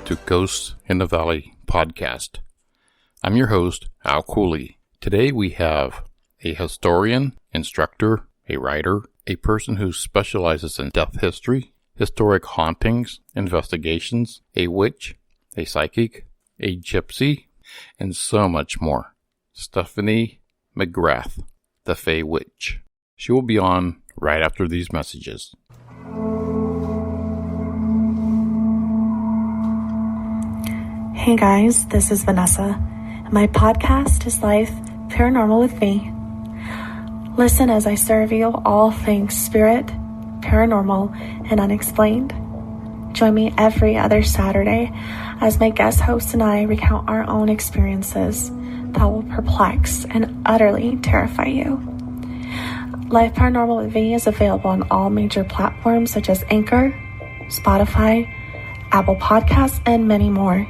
to Ghosts in the Valley podcast. I'm your host, Al Cooley. Today we have a historian, instructor, a writer, a person who specializes in death history, historic hauntings, investigations, a witch, a psychic, a gypsy, and so much more. Stephanie McGrath, the Fey Witch. She will be on right after these messages. Hey guys, this is Vanessa. My podcast is Life Paranormal with me. Listen as I reveal all things spirit, paranormal, and unexplained. Join me every other Saturday as my guest host and I recount our own experiences that will perplex and utterly terrify you. Life Paranormal with me is available on all major platforms such as Anchor, Spotify, Apple Podcasts, and many more.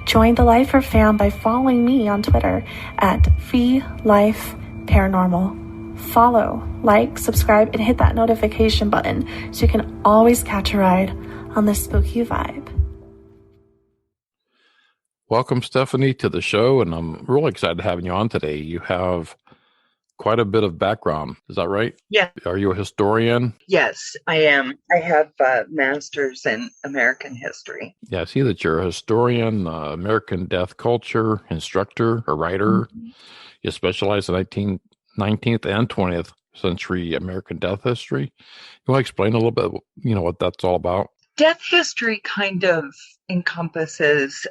Join the Lifer fam by following me on Twitter at Feywitch Paranormal. Follow, like, subscribe, and hit that notification button so you can always catch a ride on this spooky vibe. Welcome, Stephanie, to the show, and I'm really excited having you on today. You have quite a bit of background. Is that right? Yeah. Are you a historian? Yes, I am. I have a master's in American history. Yeah, I see that you're a historian, American death culture, instructor, a writer. Mm-hmm. You specialize in 19th and 20th century American death history. You want to explain a little bit, what that's all about? Death history kind of encompasses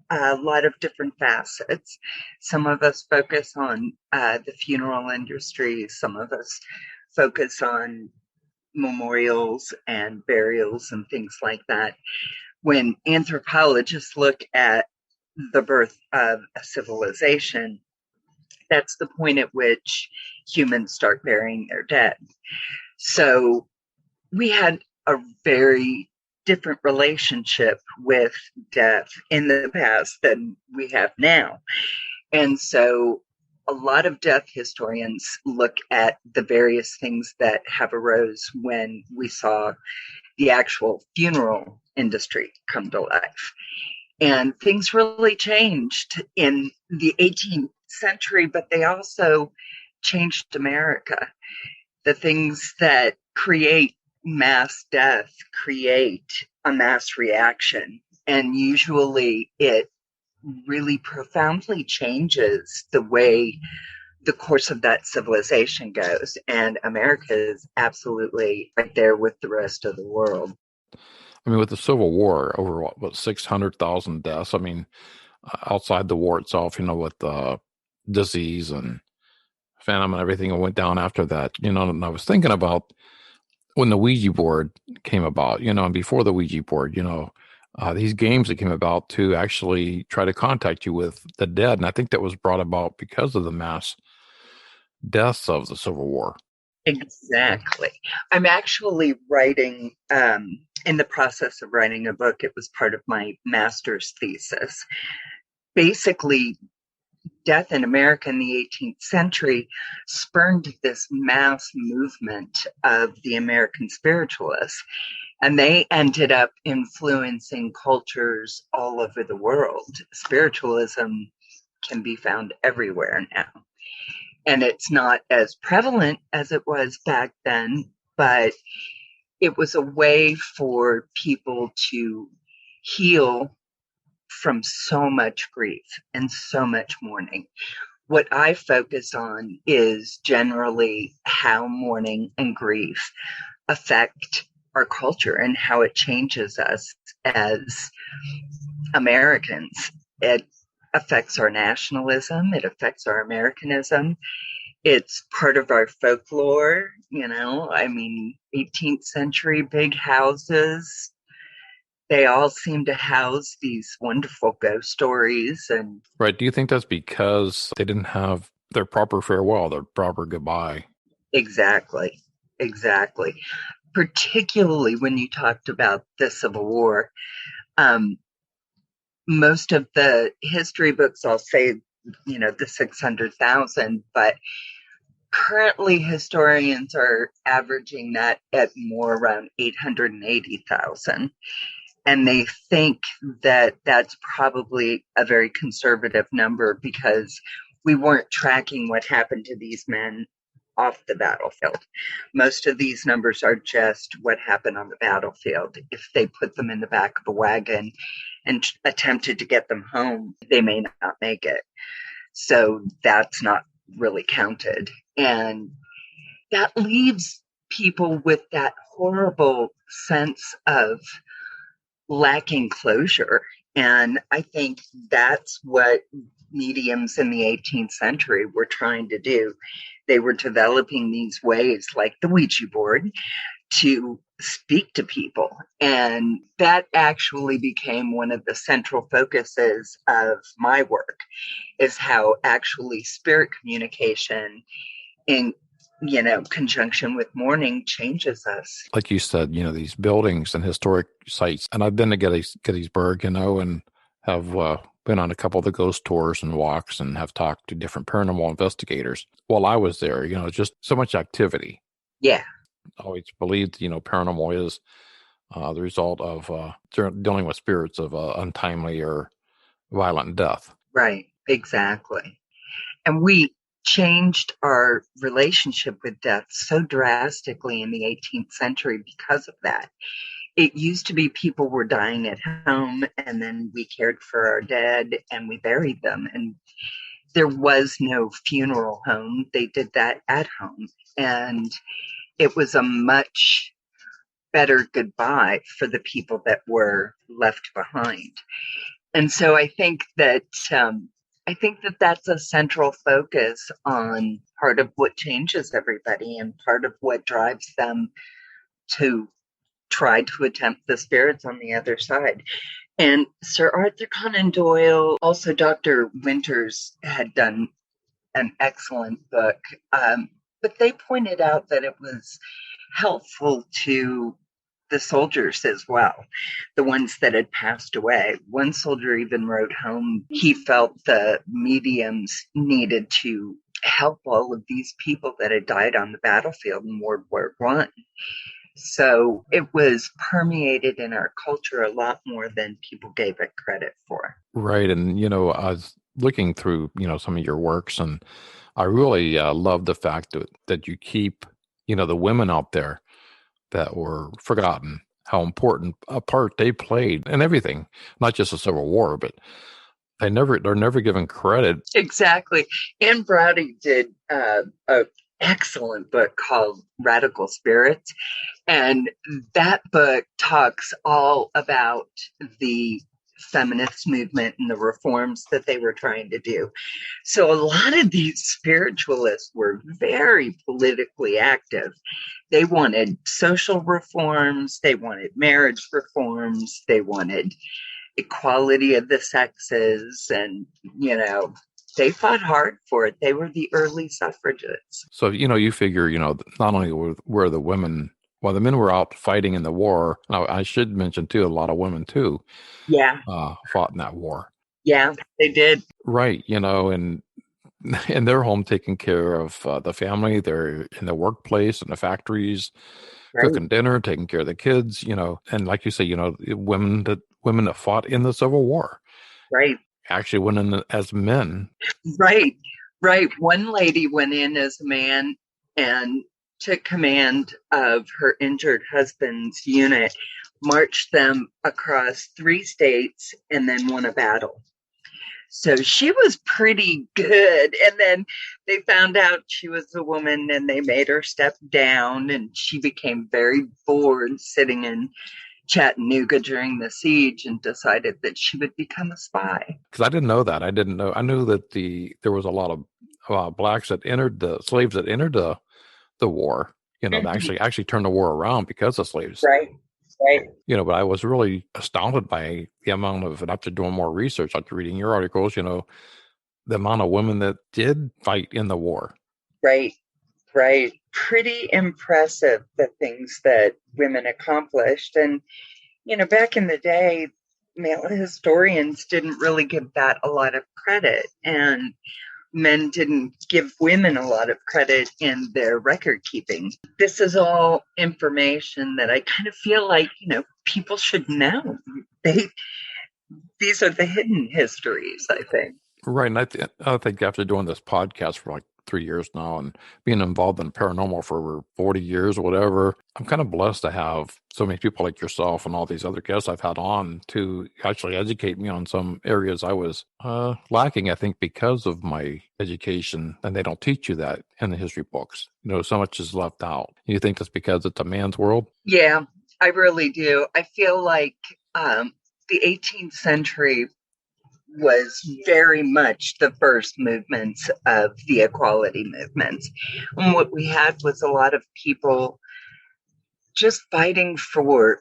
a lot of different facets. Some of us focus on the funeral industry. Some of us focus on memorials and burials and things like that. When anthropologists look at the birth of a civilization, that's the point at which humans start burying their dead. So we had a very different relationship with death in the past than we have now. And so a lot of death historians look at the various things that have arose when we saw the actual funeral industry come to life. And things really changed in the 18th century, but they also changed America. The things that create mass death create a mass reaction, and usually it really profoundly changes the way the course of that civilization goes, and America is absolutely right there with the rest of the world. I mean, with the Civil War, over what 600,000 deaths. I mean, outside the war itself, with disease and famine and everything that went down after that, and I was thinking about when the Ouija board came about, and before the Ouija board, these games that came about to actually try to contact you with the dead. And I think that was brought about because of the mass deaths of the Civil War. Exactly. I'm actually writing, in the process of writing a book. It was part of my master's thesis. Basically, death in America in the 18th century spurned this mass movement of the American spiritualists, and they ended up influencing cultures all over the world. Spiritualism can be found everywhere now, and it's not as prevalent as it was back then, but it was a way for people to heal from so much grief and so much mourning. What I focus on is generally how mourning and grief affect our culture and how it changes us as Americans. It affects our nationalism. It affects our Americanism. It's part of our folklore, 18th century big houses. They all seem to house these wonderful ghost stories. And right. Do you think that's because they didn't have their proper farewell, their proper goodbye? Exactly. Particularly when you talked about the Civil War. Most of the history books, I'll say, the 600,000, but currently historians are averaging that at more around 880,000. And they think that that's probably a very conservative number because we weren't tracking what happened to these men off the battlefield. Most of these numbers are just what happened on the battlefield. If they put them in the back of a wagon and attempted to get them home, they may not make it. So that's not really counted. And that leaves people with that horrible sense of lacking closure. And I think that's what mediums in the 18th century were trying to do. They were developing these ways, like the Ouija board, to speak to people. And that actually became one of the central focuses of my work, is how actually spirit communication in conjunction with mourning changes us. Like you said, these buildings and historic sites. And I've been to Gettysburg, and have been on a couple of the ghost tours and walks and have talked to different paranormal investigators. While I was there, just so much activity. Yeah. I always believed, paranormal is the result of dealing with spirits of untimely or violent death. Right. Exactly. And we changed our relationship with death so drastically in the 18th century because of that. It used to be people were dying at home, and then we cared for our dead and we buried them. And there was no funeral home. They did that at home. And it was a much better goodbye for the people that were left behind. And so I think that that's a central focus on part of what changes everybody and part of what drives them to try to attempt the spirits on the other side. And Sir Arthur Conan Doyle, also Dr. Winters, had done an excellent book, but they pointed out that it was helpful to the soldiers as well, the ones that had passed away. One soldier even wrote home he felt the mediums needed to help all of these people that had died on the battlefield in World War I. So it was permeated in our culture a lot more than people gave it credit for. Right. And, I was looking through, some of your works, and I really love the fact that you keep, the women out there that were forgotten, how important a part they played in everything, not just the Civil War, but they're never given credit. Exactly. Anne Browdy did an excellent book called Radical Spirits. And that book talks all about the feminist movement and the reforms that they were trying to do. So a lot of these spiritualists were very politically active. They wanted social reforms, they wanted marriage reforms, they wanted equality of the sexes, and, they fought hard for it. They were the early suffragettes. So, you figure, not only were the women, while the men were out fighting in the war, I should mention, too, a lot of women, too, fought in that war. Yeah, they did. Right. And they're home taking care of the family. They're in the workplace and the factories, right, cooking dinner, taking care of the kids, and like you say, women that fought in the Civil War. Right. Actually went in as men. Right. One lady went in as a man and took command of her injured husband's unit, marched them across 3 states, and then won a battle. So she was pretty good. And then they found out she was a woman, and they made her step down, and she became very bored sitting in Chattanooga during the siege and decided that she would become a spy. Because I didn't know that. I knew that there was a lot of blacks that entered slaves that entered the war. That actually turned the war around because of slaves. Right. But I was really astounded by the amount of, and after doing more research, after reading your articles, the amount of women that did fight in the war. Right. Pretty impressive, the things that women accomplished. And, back in the day, male historians didn't really give that a lot of credit. And men didn't give women a lot of credit in their record keeping. This is all information that I kind of feel like, people should know. These are the hidden histories, I think. Right. And I think after doing this podcast for like 3 years now and being involved in paranormal for over 40 years or whatever, I'm kind of blessed to have so many people like yourself and all these other guests I've had on to actually educate me on some areas I was lacking, I think, because of my education. And they don't teach you that in the history books. So much is left out. You think that's because it's a man's world? Yeah, I really do. I feel like the 18th century was very much the first movements of the equality movements. And what we had was a lot of people just fighting for,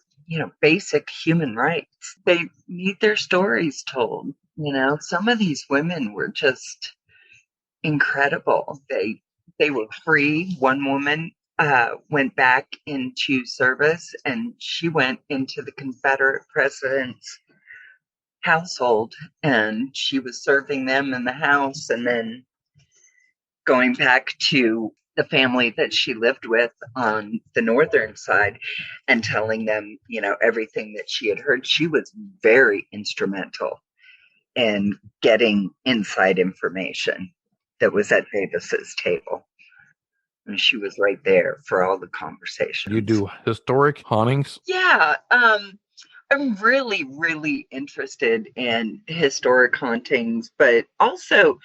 basic human rights. They need their stories told. Some of these women were just incredible. They were free. One woman went back into service, and she went into the Confederate president's household, and she was serving them in the house and then going back to the family that she lived with on the northern side and telling them, everything that she had heard. She was very instrumental in getting inside information that was at Davis's table. And she was right there for all the conversations. You do historic hauntings? Yeah. I'm really, really interested in historic hauntings, but also,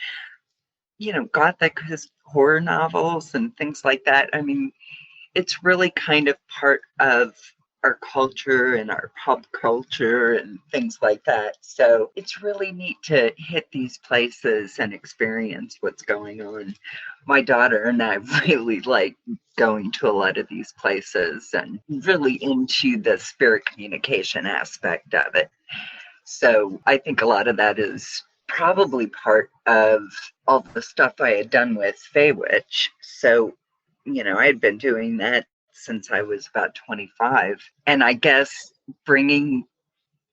gothic horror novels and things like that. I mean, it's really kind of part of our culture and our pop culture and things like that. So it's really neat to hit these places and experience what's going on. My daughter and I really like going to a lot of these places and really into the spirit communication aspect of it. So I think a lot of that is probably part of all the stuff I had done with Fey Witch. So, I had been doing that since I was about 25. And I guess bringing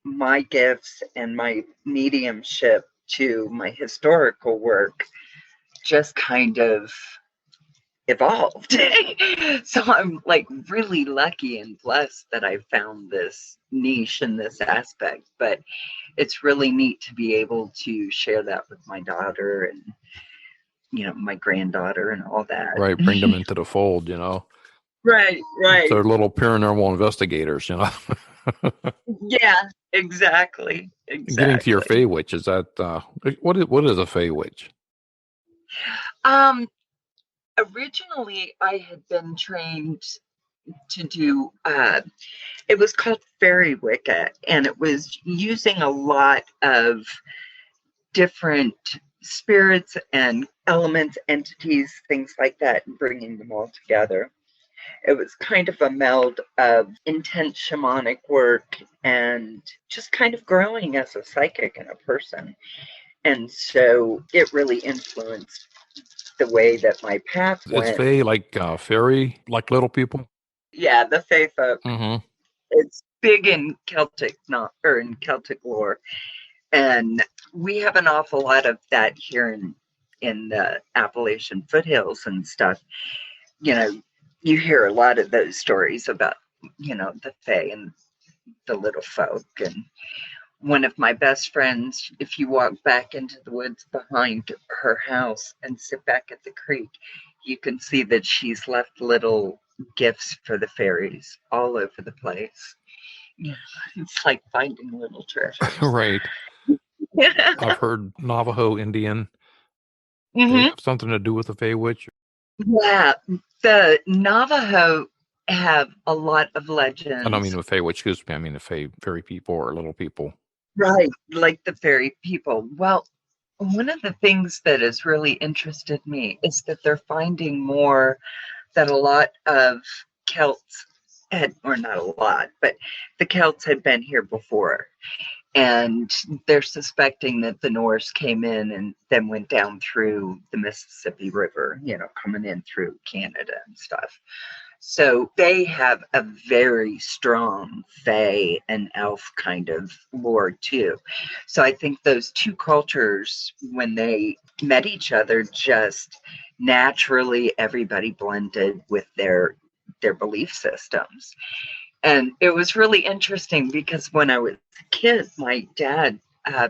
my gifts and my mediumship to my historical work just kind of evolved. So I'm like really lucky and blessed that I found this niche in this aspect. But it's really neat to be able to share that with my daughter and, my granddaughter and all that. Right. Bring them into the fold, Right. They're little paranormal investigators, Yeah, exactly. Getting to your Fey Witch, is that, what is a Fey Witch? Originally I had been trained to do, it was called Fairy Wicca, and it was using a lot of different spirits and elements, entities, things like that, and bringing them all together. It was kind of a meld of intense shamanic work and just kind of growing as a psychic and a person. And so it really influenced the way that my path went. Is Fey like fairy, like little people? Yeah, the Fey folk. Mm-hmm. It's big in Celtic lore. And we have an awful lot of that here in the Appalachian foothills and stuff. You hear a lot of those stories about, the Fae and the little folk. And one of my best friends, if you walk back into the woods behind her house and sit back at the creek, you can see that she's left little gifts for the fairies all over the place. It's like finding little treasures. Right. I've heard Navajo Indian. Mm-hmm. They have something to do with the Fey Witch. Yeah, the Navajo have a lot of legends. I don't mean the Fey Witch, excuse me. I mean the fairy people or little people. Right, like the fairy people. Well, one of the things that has really interested me is that they're finding more that a lot of Celts had, or not a lot, but the Celts had been here before. And they're suspecting that the Norse came in and then went down through the Mississippi River, coming in through Canada and stuff. So they have a very strong Fey and elf kind of lore too. So I think those two cultures, when they met each other, just naturally everybody blended with their belief systems. And it was really interesting because when I was a kid, my dad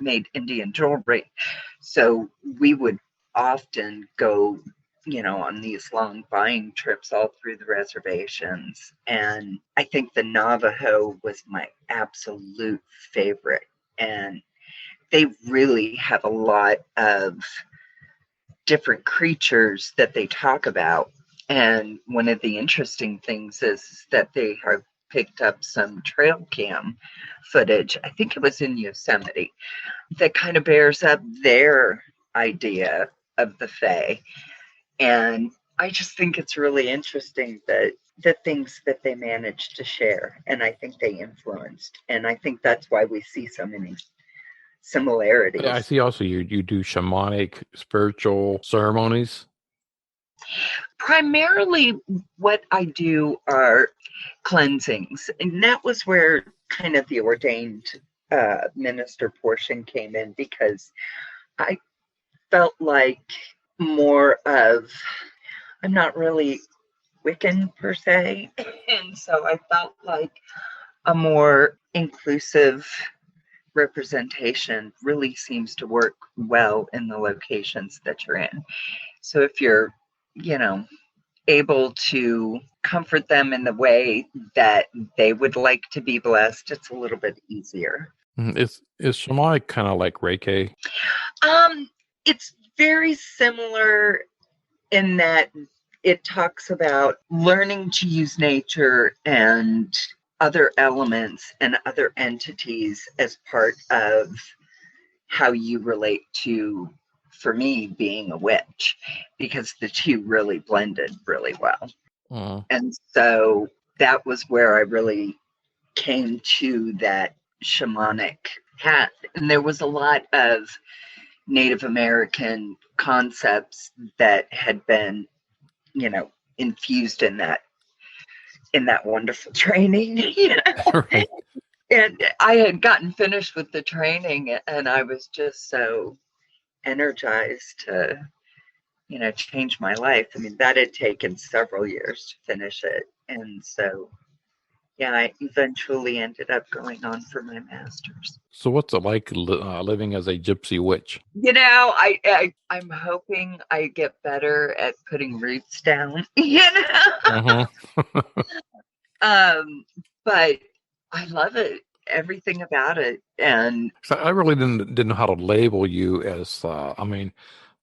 made Indian jewelry. So we would often go, on these long buying trips all through the reservations. And I think the Navajo was my absolute favorite. And they really have a lot of different creatures that they talk about. And one of the interesting things is that they have picked up some trail cam footage. I think it was in Yosemite that kind of bears up their idea of the Fae. And I just think it's really interesting that the things that they managed to share, and I think they influenced. And I think that's why we see so many similarities. I see also you do shamanic spiritual ceremonies. Primarily what I do are cleansings, and that was where kind of the ordained minister portion came in, because I felt like more of, I'm not really Wiccan per se, and so I felt like a more inclusive representation really seems to work well in the locations that you're in. So if you're, able to comfort them in the way that they would like to be blessed, it's a little bit easier. Is shamanic kind of like Reiki? It's very similar in that it talks about learning to use nature and other elements and other entities as part of how you relate to, for me, being a witch, because the two really blended really well. And so that was where I really came to that shamanic path. And there was a lot of Native American concepts that had been, infused in that wonderful training. Right. And I had gotten finished with the training, and I was just so energized to, change my life. I mean, that had taken several years to finish it. And so, yeah, I eventually ended up going on for my master's. So what's it like living as a gypsy witch? I'm hoping I get better at putting roots down, but I love it, everything about it. And I really didn't know how to label you as,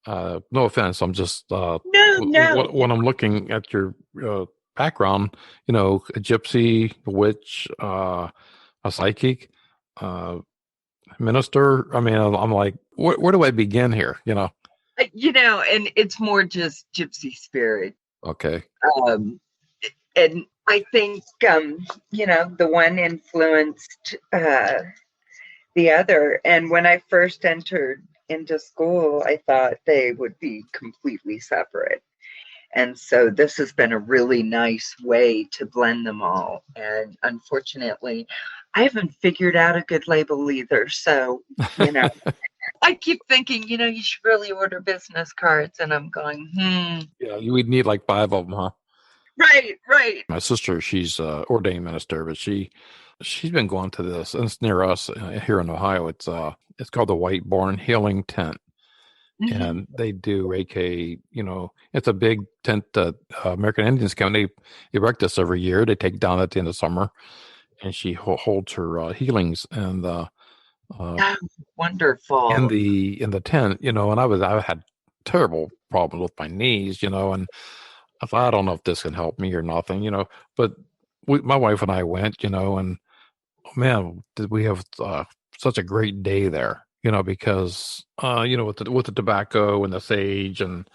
no offense. I'm just, no. When I'm looking at your background, a gypsy, a witch, a psychic, minister. I mean, I'm like, where do I begin here? And it's more just gypsy spirit. Okay. And I think, the one influenced the other. And when I first entered into school, I thought they would be completely separate. And so this has been a really nice way to blend them all. And unfortunately, I haven't figured out a good label either. So, I keep thinking, you should really order business cards. And I'm going, Yeah, you would need like 5 of them, huh? Right. My sister, she's ordained minister, but she's been going to this, and it's near us here in Ohio. It's called the White Barn Healing Tent. Mm-hmm. And they do Reiki, it's a big tent that American Indians come. They erect this every year. They take it down at the end of summer, and she holds her healings and wonderful in the tent, and I had terrible problems with my knees, and I thought, I don't know if this can help me or nothing, but my wife and I went, and man, did we have such a great day there. Because with the tobacco and the sage and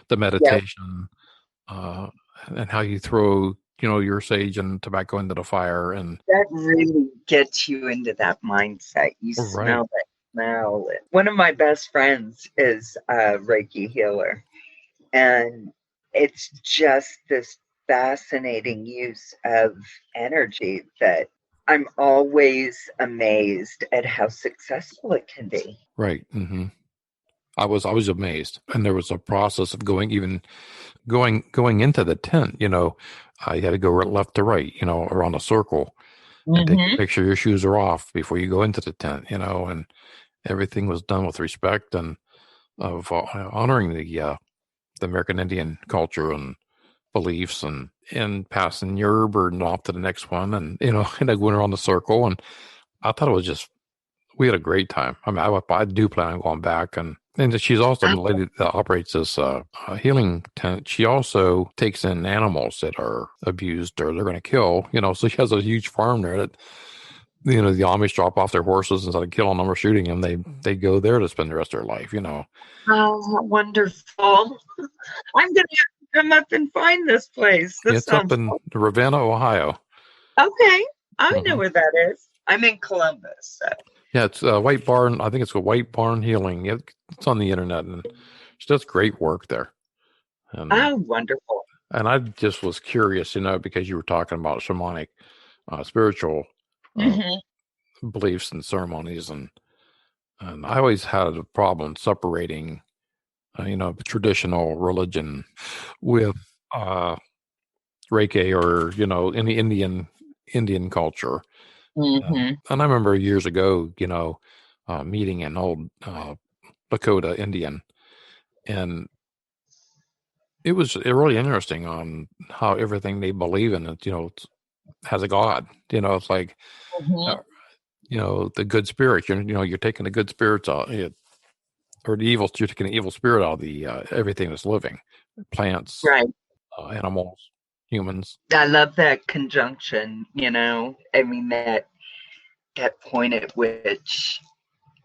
the meditation, and how you throw, your sage and tobacco into the fire, and that really gets you into that mindset. You smell it, smell it. One of my best friends is a Reiki healer, and it's just this fascinating use of energy that I'm always amazed at how successful it can be. Right. Mm-hmm. I was amazed, and there was a process of going into the tent. You had to go left to right, around a circle, and make sure your shoes are off before you go into the tent. And everything was done with respect and of honoring the American Indian culture and beliefs, and passing your burden off to the next one, and and I went around the circle, and I thought it was just, we had a great time. I mean, I do plan on going back, and she's also the lady that operates this healing tent. She also takes in animals that are abused or they're going to kill. So she has a huge farm there that the Amish drop off their horses instead of killing them or shooting them. They go there to spend the rest of their life. Oh, wonderful! I'm going to have to come up and find this place. It's up in Ravenna, Ohio. Okay, I know where that is. I'm in Columbus. So. Yeah, it's White Barn. I think it's a White Barn Healing. It's on the internet, and she does great work there. And, wonderful. And I just was curious, because you were talking about shamanic, spiritual beliefs and ceremonies, and I always had a problem separating, traditional religion with Reiki or any Indian culture. And I remember years ago, meeting an old Lakota Indian, and it was really interesting on how everything they believe in it, has a God. It's like, the good spirit. You're taking the good spirits out, or the evil. You're taking the evil spirit out of the everything that's living, plants, right, animals, humans. I love that conjunction. I mean that point at which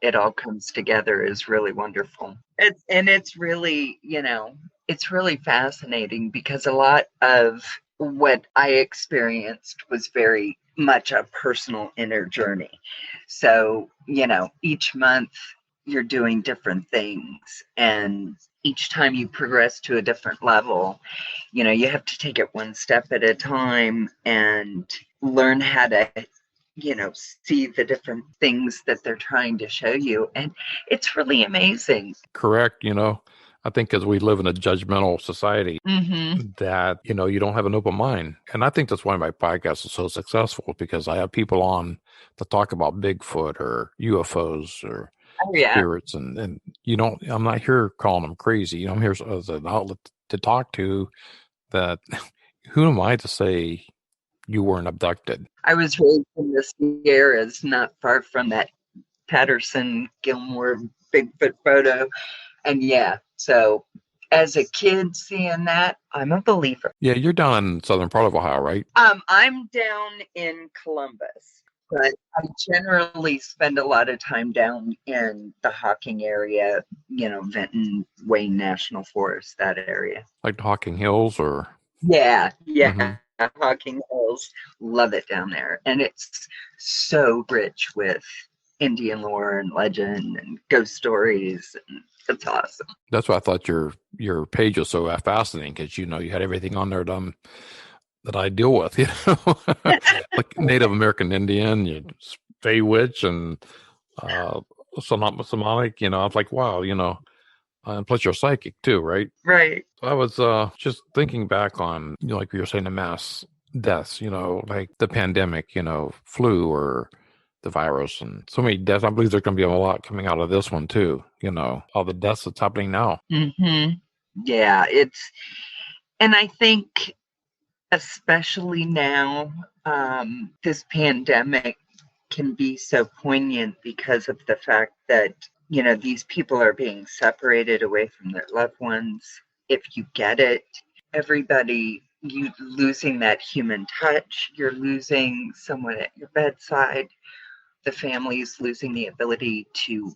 it all comes together is really wonderful. It's really, it's really fascinating because a lot of what I experienced was very much a personal inner journey. So, each month you're doing different things, and each time you progress to a different level, you have to take it one step at a time and learn how to see the different things that they're trying to show you. And it's really amazing. Correct. I think because we live in a judgmental society that, you don't have an open mind. And I think that's why my podcast is so successful, because I have people on to talk about Bigfoot or UFOs or spirits. And I'm not here calling them crazy. I'm here as an outlet to talk to that. Who am I to say you weren't abducted? I was raised in the Sierras, not far from that Patterson Gilmore Bigfoot photo. And so as a kid seeing that, I'm a believer. Yeah, you're down in southern part of Ohio, right? I'm down in Columbus, but I generally spend a lot of time down in the Hawking area, Vinton, Wayne National Forest, that area. Like Hawking Hills or? Yeah. Hawking Hills, love it down there. And it's so rich with Indian lore and legend and ghost stories, and it's awesome. That's why I thought your page was so fascinating, because you had everything on there that I deal with, like Native American Indian, Fey Witch, and Shamanic. I was like, wow, and plus you're psychic too, right? Right. I was just thinking back on, like you were saying, the mass deaths, like the pandemic, flu or the virus, and so many deaths. I believe there's going to be a lot coming out of this one too, all the deaths that's happening now. Yeah, and I think especially now, this pandemic can be so poignant because of the fact that these people are being separated away from their loved ones. If you get it, everybody, you losing that human touch, you're losing someone at your bedside, the family's losing the ability to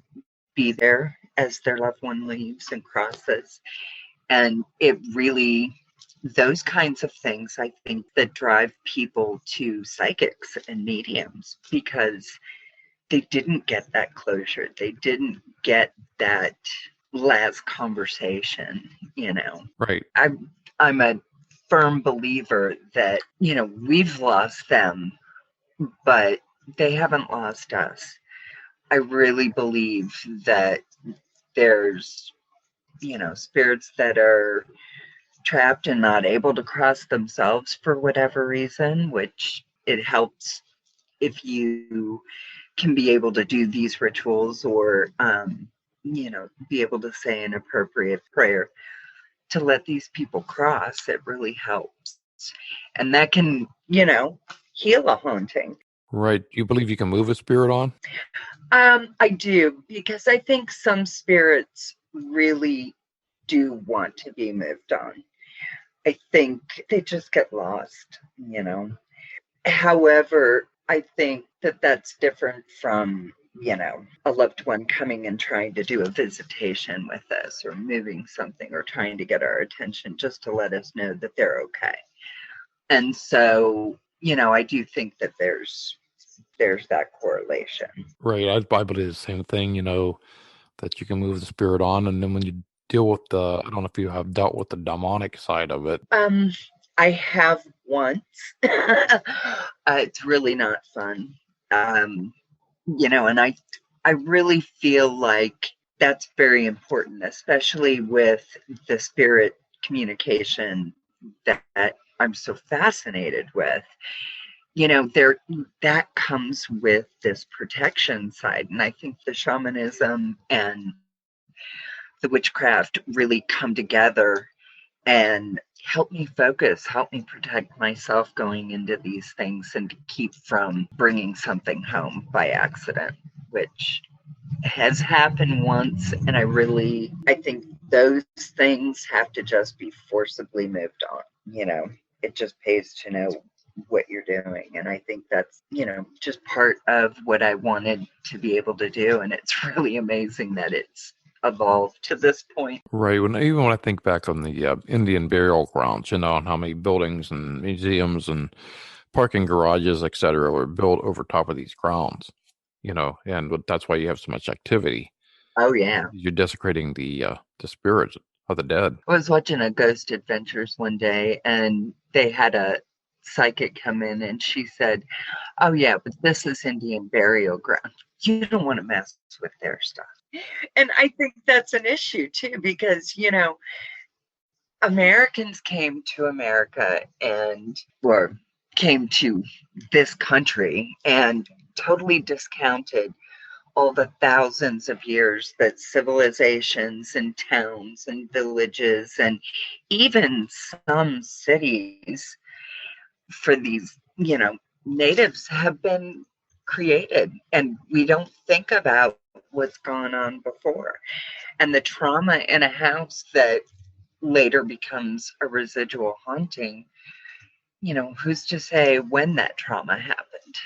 be there as their loved one leaves and crosses. And it really, those kinds of things, I think, that drive people to psychics and mediums, because they didn't get that closure. They didn't get that last conversation, Right. I'm a firm believer that, we've lost them, but they haven't lost us. I really believe that there's, spirits that are trapped and not able to cross themselves for whatever reason, which it helps if you can be able to do these rituals or, be able to say an appropriate prayer to let these people cross. It really helps. And that can, heal a haunting. Right. You believe you can move a spirit on? I do, because I think some spirits really do want to be moved on. I think they just get lost, However, I think that that's different from, a loved one coming and trying to do a visitation with us or moving something or trying to get our attention just to let us know that they're okay. And so, I do think that there's that correlation. Right. I believe the same thing, that you can move the spirit on. And then when you deal with I don't know if you have dealt with the demonic side of it. I have once. It's really not fun. And I really feel like that's very important, especially with the spirit communication that I'm so fascinated with. That comes with this protection side. And I think the shamanism and the witchcraft really come together and help me focus, help me protect myself going into these things and to keep from bringing something home by accident, which has happened once. And I think those things have to just be forcibly moved on. It just pays to know what you're doing. And I think that's, just part of what I wanted to be able to do. And it's really amazing that it's evolved to this point. Right. Even when I think back on the Indian burial grounds, and how many buildings and museums and parking garages, etc., were built over top of these grounds, and that's why you have so much activity. Oh yeah, you're desecrating the spirits of the dead. I was watching a Ghost Adventures one day, and they had a psychic come in, and she said, "Oh yeah, but this is Indian burial ground. You don't want to mess with their stuff." And I think that's an issue too, because Americans came to America or came to this country and totally discounted all the thousands of years that civilizations and towns and villages and even some cities for these, natives have been created. And we don't think about what's gone on before. And the trauma in a house that later becomes a residual haunting, who's to say when that trauma happened?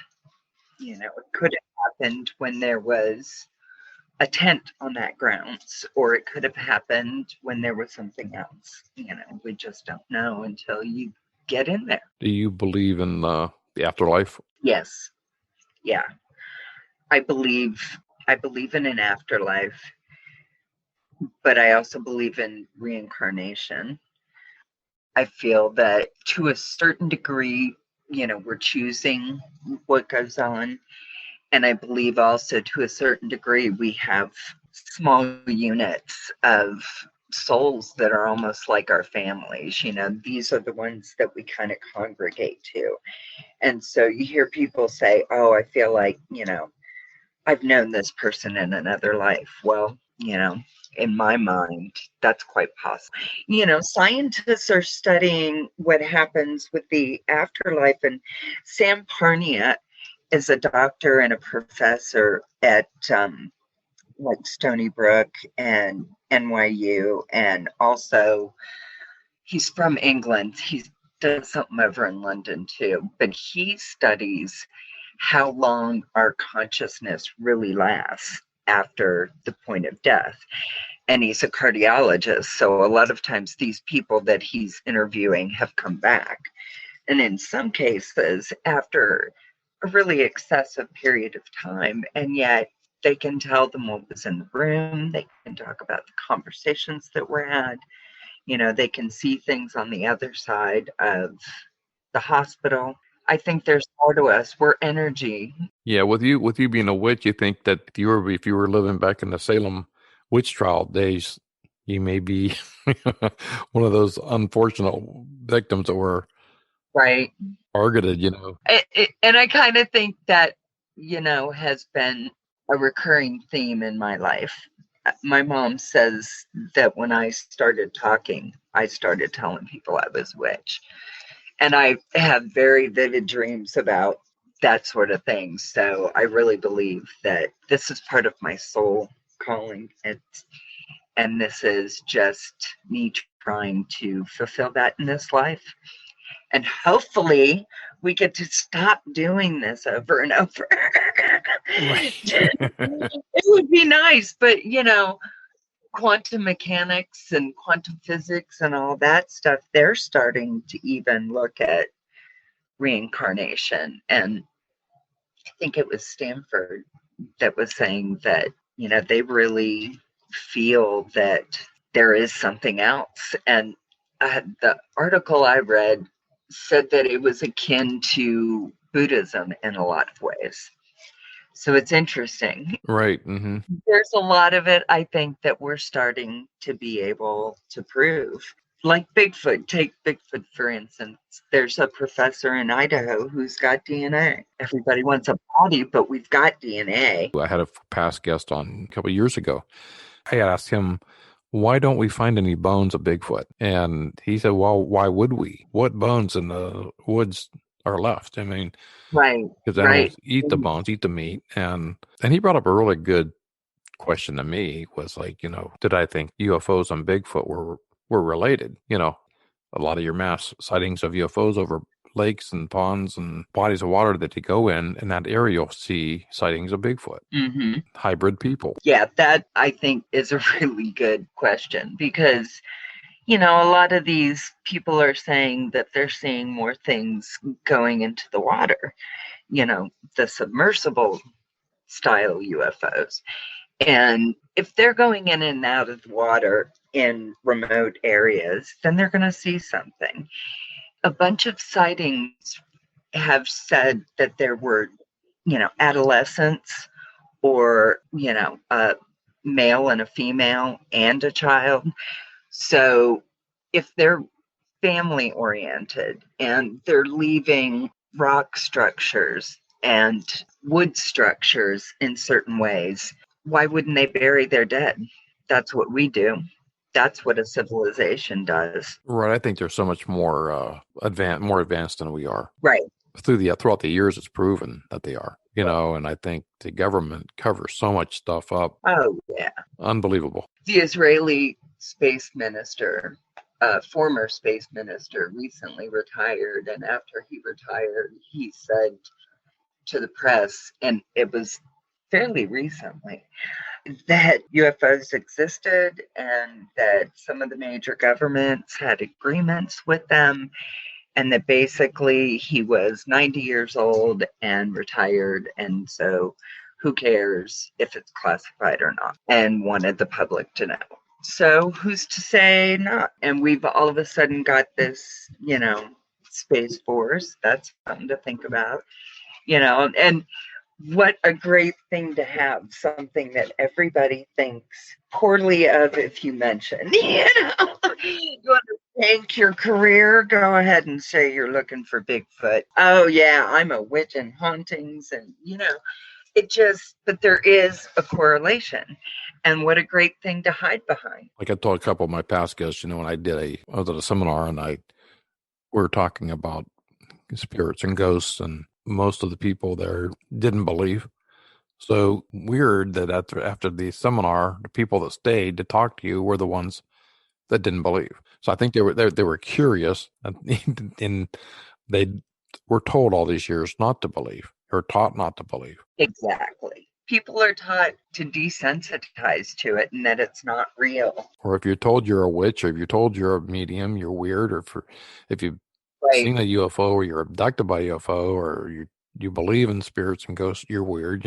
It could have happened when there was a tent on that grounds, or it could have happened when there was something else. We just don't know until you get in there. Do you believe in the afterlife? Yes. Yeah. I believe in an afterlife, but I also believe in reincarnation. I feel that to a certain degree, we're choosing what goes on. And I believe also to a certain degree, we have small units of souls that are almost like our families. These are the ones that we kind of congregate to. And so you hear people say, "Oh, I feel like, I've known this person in another life." Well, in my mind, that's quite possible. Scientists are studying what happens with the afterlife, and Sam Parnia is a doctor and a professor at like Stony Brook and NYU, and also he's from England. He does something over in London too, but he studies how long our consciousness really lasts after the point of death. And he's a cardiologist, so a lot of times these people that he's interviewing have come back. And in some cases, after a really excessive period of time, and yet they can tell them what was in the room, they can talk about the conversations that were had. They can see things on the other side of the hospital. I think there's more to us. We're energy. Yeah, with you being a witch, you think that if you were living back in the Salem witch trial days, you may be one of those unfortunate victims that were right targeted. And I kind of think that has been a recurring theme in my life. My mom says that when I started talking, I started telling people I was a witch. And I have very vivid dreams about that sort of thing. So I really believe that this is part of my soul calling. And this is just me trying to fulfill that in this life. And hopefully we get to stop doing this over and over. Right. It would be nice, but quantum mechanics and quantum physics and all that stuff, they're starting to even look at reincarnation. And I think it was Stanford that was saying that, they really feel that there is something else. And the article I read said that it was akin to Buddhism in a lot of ways. So it's interesting. Right. Mm-hmm. There's a lot of it, I think, that we're starting to be able to prove. Like Bigfoot. Take Bigfoot, for instance. There's a professor in Idaho who's got DNA. Everybody wants a body, but we've got DNA. I had a past guest on a couple of years ago. I asked him, why don't we find any bones of Bigfoot? And he said, well, why would we? What bones in the woods are left? I mean, right, because animals eat the bones, eat the meat. And he brought up a really good question to me, was like, did I think UFOs and Bigfoot were related? A lot of your mass sightings of UFOs over lakes and ponds and bodies of water that you go in that area, you'll see sightings of Bigfoot, hybrid people. Yeah, that I think is a really good question, because a lot of these people are saying that they're seeing more things going into the water, the submersible style UFOs. And if they're going in and out of the water in remote areas, then they're going to see something. A bunch of sightings have said that there were, adolescents or, a male and a female and a child. So if they're family oriented and they're leaving rock structures and wood structures in certain ways, why wouldn't they bury their dead? That's what we do. That's what a civilization does. Right. I think they're so much more advanced than we are. Right. Throughout the years, it's proven that they are, and I think the government covers so much stuff up. Oh, yeah. Unbelievable. The Israeli space minister, former space minister, recently retired. And after he retired, he said to the press, and it was fairly recently, that UFOs existed and that some of the major governments had agreements with them, and that basically he was 90 years old and retired, and so who cares if it's classified or not, and wanted the public to know. So who's to say not? And we've all of a sudden got this, Space Force. That's something to think about, and what a great thing to have, something that everybody thinks poorly of if you mention. You want to tank your career? Go ahead and say you're looking for Bigfoot. Oh, yeah, I'm a witch in Hauntings. And, but there is a correlation. And what a great thing to hide behind. Like I told a couple of my past guests, when I was at a seminar and we were talking about spirits and ghosts, and most of the people there didn't believe. So weird that after the seminar, the people that stayed to talk to you were the ones that didn't believe. So I think they were curious, and they were told all these years not to believe, or taught not to believe. Exactly. People are taught to desensitize to it and that it's not real. Or if you're told you're a witch, or if you're told you're a medium, you're weird. Or if you've seen a UFO, or you're abducted by a UFO, or you believe in spirits and ghosts, you're weird,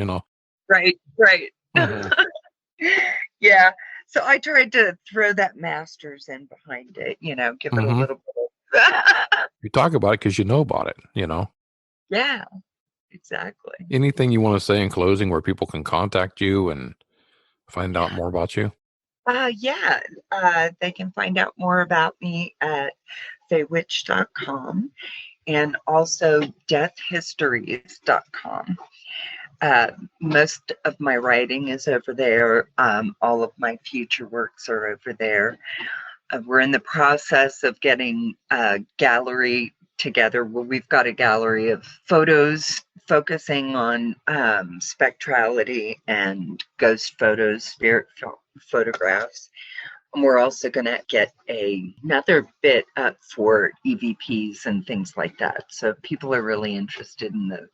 Right. Mm-hmm. Yeah. So I tried to throw that master's in behind it, give it a Mm-hmm. little bit of. You talk about it because you know about it, Yeah, exactly. Anything you want to say in closing where people can contact you and find out more about you? Yeah, they can find out more about me at feywitch.com and also deathhistories.com. Most of my writing is over there. All of my future works are over there. We're in the process of getting a gallery together where we've got a gallery of photos focusing on spectrality and ghost photos, spirit photographs. And we're also going to get another bit up for EVPs and things like that. So if people are really interested in the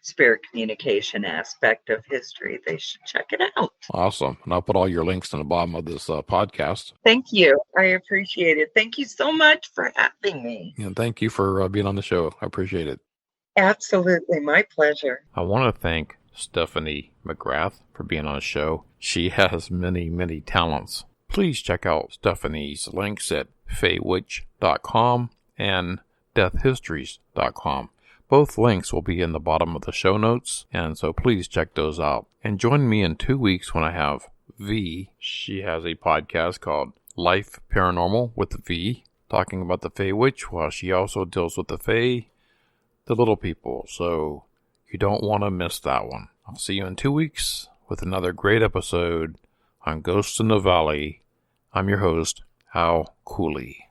spirit communication aspect of history, they should check it out. Awesome. And I'll put all your links in the bottom of this podcast. Thank you. I appreciate it. Thank you so much for having me. And thank you for being on the show. I appreciate it. Absolutely. My pleasure. I want to thank Stephanie McGrath for being on the show. She has many, many talents. Please check out Stephanie's links at feywitch.com and deathhistories.com. Both links will be in the bottom of the show notes, and so please check those out. And join me in 2 weeks when I have V. She has a podcast called Life Paranormal with V, talking about the Fey Witch, while she also deals with the Fey, the little people. So you don't want to miss that one. I'll see you in 2 weeks with another great episode on Ghosts in the Valley. I'm your host, Cooley.